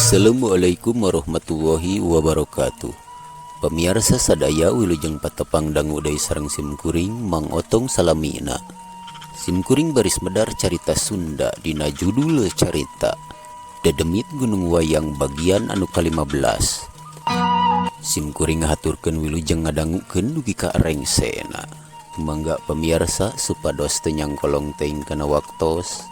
Assalamualaikum warahmatullahi wabarakatuh. Pemirsa sadaya wilujeng patepang dangu deui sareng simkuring Mang Otong salamina. Simkuring baris medar carita Sunda dina judul carita Dedemit Gunung Wayang bagian anu ke-15. Simkuring ngahaturkeun wilujeng ngadangukeun dugi ka rengsena. Mangga pemirsa supados teu nyangkolong teuing kana waktos.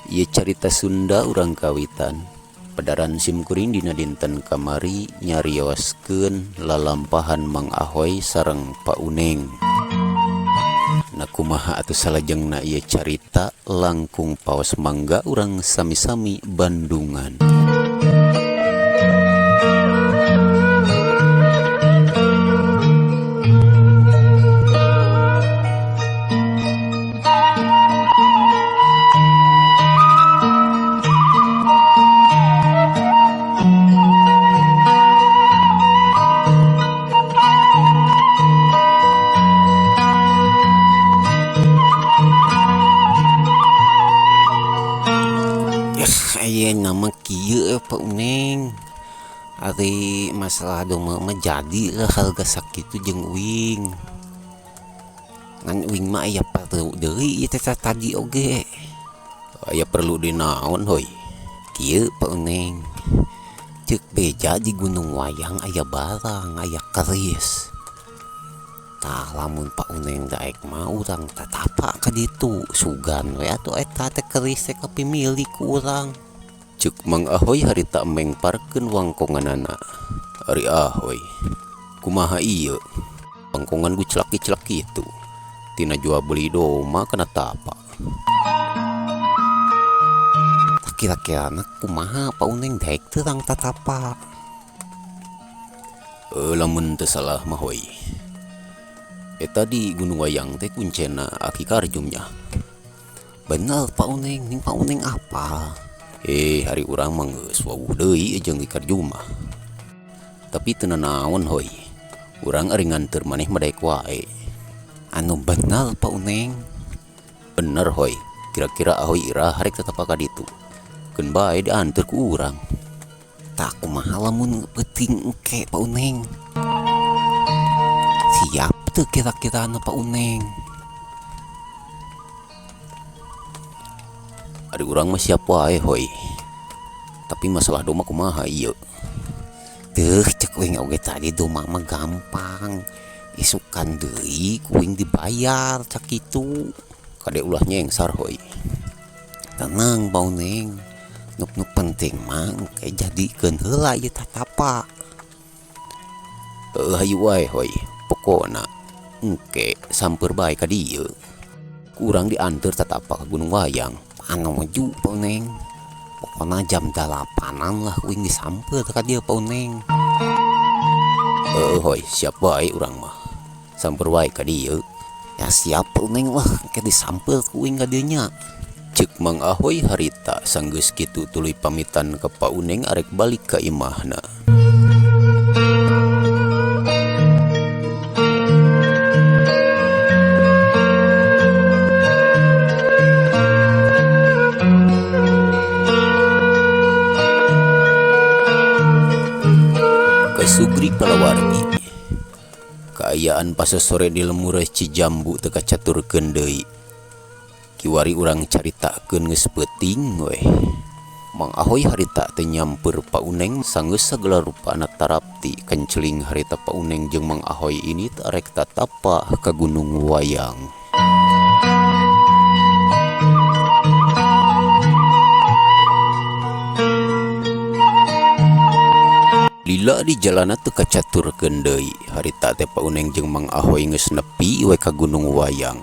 Ieu carita Sunda urang kawitan. Padaran simkuring dina dinten kamari nyarioskeun lalampahan Mang Ahoy sareng Pak Uneng. Nakumaha atuh salajengna ieu carita langkung paos mangga urang sami-sami bandungan. Aya nama kieu Pak Uneng. Ari masalah doma menjadi lah harga sakitu jeung uing. Ngan uing mah aya perlu deui ieu teh tadi oge. Aya perlu dinaon hoy? Kieu Pak Uneng. Ceuk beja di Gunung Wayang aya barang, aya keris. Tah lamun Pak Uneng daek mah urang tatapa ka ditu sugan we atuh eta teh keris teh kapimilih ku urang. Cuk Mang Ahoy harita mengparkeun wangkonganana. Ari Ahoy, kumaha ieu? Wangkongan gu celak-celak kitu. Tina jual beli doma kana tapa. Kira-kira kumaha Pak Uneng daek teu rang tatapa? Lamun teu salah mah hoy. Eta di Gunung Wayang teh kuncena Aki Karjumnya. Bener Pak Uneng, ning Pak Uneng apa? Hari urang mah geus wawuh deui jeung di Karjum mah. Tapi teu naon hoy. Urang ari nganteur maneh madaek wae. Anu bener Pak Uneng. Bener hoy. Kira-kira Ahoy ira harek tetep ka ditu. Keun bae dianteur ku urang. Tak kumaha lamun peuting engke Pak Uneng. Siap teu kira-kira anu Pak Uneng? Ari urang mah siap wae hoy. Tapi masalah doma kumaha ieu? Teuh ceuk uing oge tadi doma mah gampang. Isukan deui kuing dibayar cak kitu. Kade ulah nyengsar hoy. Tenang Pak Uneng. Nu penting mah engke jadikeun heula ieu tatapa. Hayu wae hoy. Pokona engke samper bae ka dieu. Kurang dianteur tatapa ka Gunung Wayang. Anu maju Pak Uneng. Pokona jam 8-an lah uing disamper ka dieu Pak Uneng. Hoy, siap wae urang mah. Samper wae ka dieu. Ya siap Pak Uneng lah, engke disamper ku uing ka dieu nya. Ceuk Mang Ahoy harita sanggeus kitu tuluy pamitan ka Pak Uneng arek balik ka imahna. Sugri Palawargi. Kaayaan pasosore di lemureh Cijambu teu kacaturkeun deui. Kiwari urang caritakeun geus peuting we. Mang Ahoy harita teh nyamper Pak Uneng sanggeus sagala rupana tarapti kenceling harita Pak Uneng jeung Mang Ahoy ini tarek tatapa ka Gunung Wayang. Lila di jalana teu kacaturkeun deui. Harita teh Pak Uneng jeung Mang Ahoy geus nepi we ka Gunung Wayang.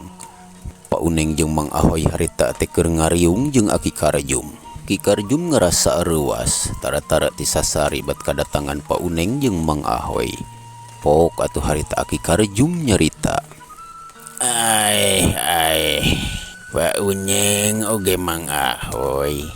Pak Uneng jeung Mang Ahoy harita teh keur ngariung jeung Aki Karjum. Ki Karjum ngarasa reuas tara-tara ti sasari bat kadatangan Pak Uneng jeung Mang Ahoy. Pok atuh harita Aki Karjum nyarita. Pak Uneng oge Mang Ahoy.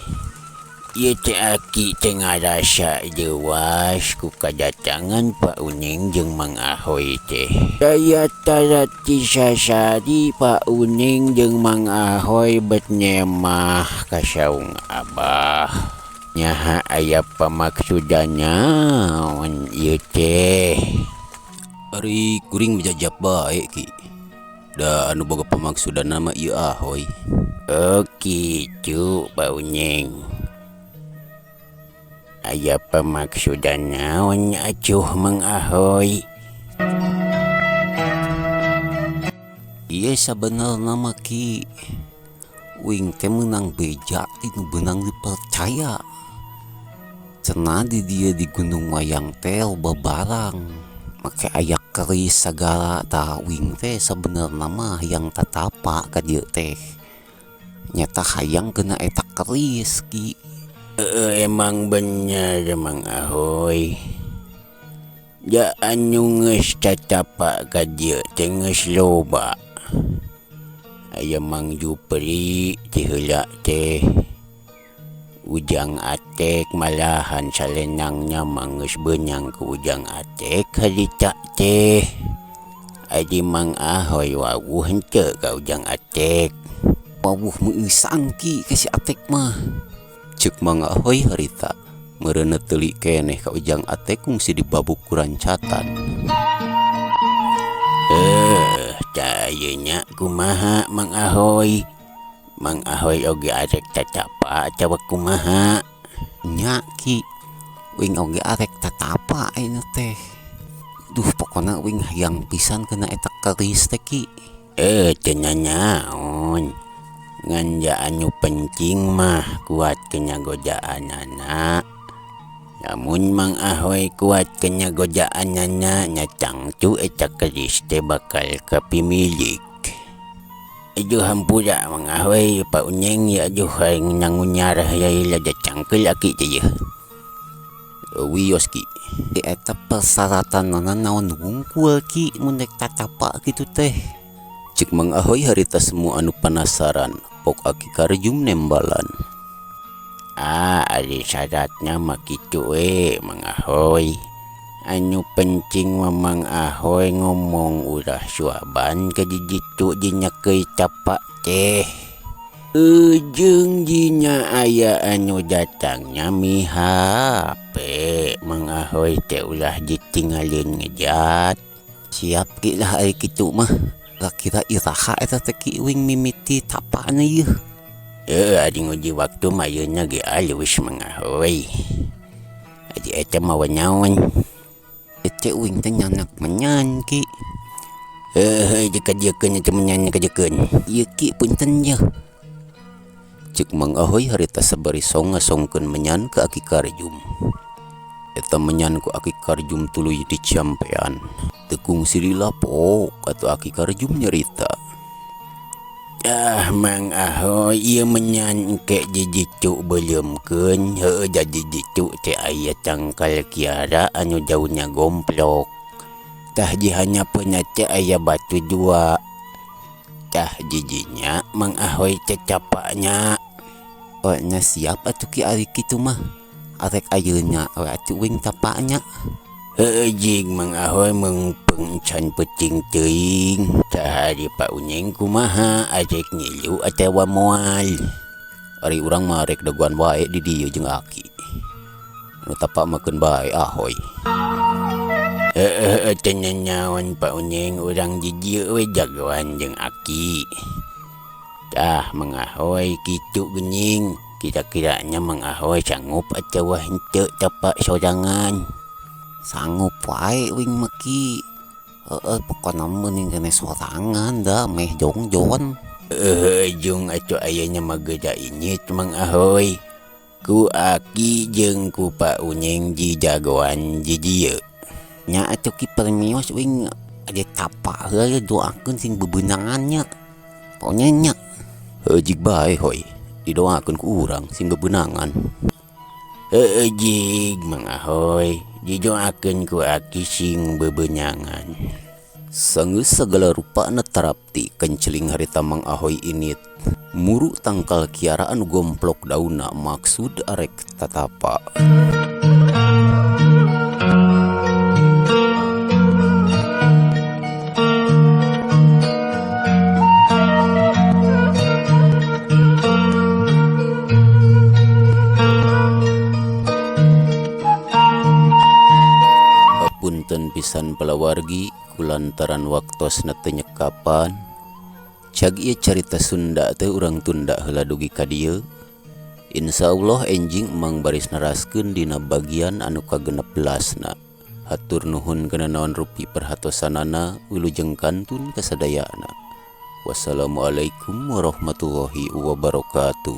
Ieu teh Aki teh ngarasa jewas ku kadatangan Pak Uneng jeung Mang Ahoy teh. Daya tarati sasari Pak Uneng jeung Mang Ahoy bet nyemah ka saung Abah. Nyaha aya pamaksudannya wan ieu teh. Ari kuring menjajab bae ki. Da anu boga pamaksudan nama ieu ahoy. Oh kitu baunyeng. Aya pamaksudannya wan acuh Mang Ahoy. Iya sabenerna mah ki. Wing teh menang beja tinu benang dipercaya. Cenah di dia di Gunung Wayang teh loba barang. Make aya keris segala tah wing teh sabenerna mah hayang tatapa ka dieu teh. Nyata hayang kena eta keris ki. Emang bener Mang Ahoy. Ja anu geus tatapa ka dieu teh geus loba. Aya Mang Jupri ti heula teh Ujang Atek malahan salenangnya manggeus beunang ku Ujang Atek harita teh. Adi Mang Ahoy wawuh henteu ka Ujang Atek. Wawuh meusan ki ka si Atek mah. Ceuk Mang Ahoy harita meureunna teulik keneh ka Ujang Atek kungsi dibabuk ku rancatan. Tayeunya kumaha Mang Ahoy? Mang Ahoy oge arek tatapa atawa kumaha? Nya ki, wing oge arek tatapa anu teh. Duh pokona wing hayang pisan kena eta keris teh ki. Teu naon. Ngan ja anu penting mah kuat kenya godaanana. Namun Mang Ahoy kuat kenya godaanana nyatang tu eta keris teh bakal kapimilik. Aduh hampura Mang Ahoy Pak Unyeng ya aduh nangunyar ya cangkel aki teh ya. Wios ki. Di eta persyaratan naon wungkul ki mun rek tatapa kitu teh. Ceuk Mang Ahoy harita semua anu penasaran pok aki karejum nembalan. Ari syaratnya mah kitu Mang Ahoy. Anu penting mah Mang Ahoy ngomong ulah suaban ka diditu dinyakei tapak teh. Ujung jinya aya anu datangnya mihape Mang Ahoy teh ulah ditinggalin ngejat. Siap ki lah ari kitu mah. Kira iraha eta teh ki wing mimiti tapana ieu. Adi nguji waktu mayuna ge alus Mang Ahoy. Adi eta mah naon? Ece wing teh nyanak menyan ki. Dikajekeun eta menyan kajekeun. Ieu ki punten ya. Ceuk Mang Ahoy harita sabari songasongkeun menyan ke aki karjum. Eta menyan ku aki karjum tuluy dicampean. Tekung silila pok atuh aki karjum nyerita. Mang Ahoy ieu menyan engke diditu beuleumkeun. Heueuh jadi ditu teh aya tangkal kiara anu daunnya gomplok. Tah dihanyapeunna teh aya batu dua. Tah jijinya Mang Ahoy teh capanya. Nya siap atuh ki ari kitu mah. Arek ayeuna we atuh wing tapanya. Jing Mang Ahoy mengpeng can peuting teuing. Tah Pak Unyeng kumaha ajek ngilu atawa moal? Ari urang mah rek daguan wae di dieu jeung aki. Nu tapak makeun bae Ahoy. Teu naon Pak Unyeng urang di dieu we jagoan jeung aki. Tah Mang Ahoy kitu geuning. Kira-kiranya Mang Ahoy sanggup atawa henteu tapak sorangan? Sanggup wae wing maki. Pokona meuning kene sorangan da meh jongjon. Jung atuh ayanya mageda inyit Mang Ahoy. Ku aki jeung ku Pak Unyeng di jagoan di dieu. Nya atuh ki permios wing ade tapa heula doakeun sing bebeunangannya. Pokoknya nya. Jig bae hoy. Didoakeun ku urang sing bebeunangan. Jig Mang Ahoy. Didoakeun ku aki sing bebeunangan. Sanggeus sagala rupana tarapti kenceling harita Mang Ahoy init. Muru tangkal kiara anu gomplok dauna maksud arek tatapa. kalawargi kulantaran waktos na tenyekapan. Cag ieu carita Sunda teh urang tunda heula dugi ka dieu. Insyaallah enjing emang baris naraskeun dina bagian anu ka-16 na. Hatur nuhun kana naon rupi perhatosanana wilujeng kantun kasadayana. Wassalamualaikum warahmatullahi wabarakatuh.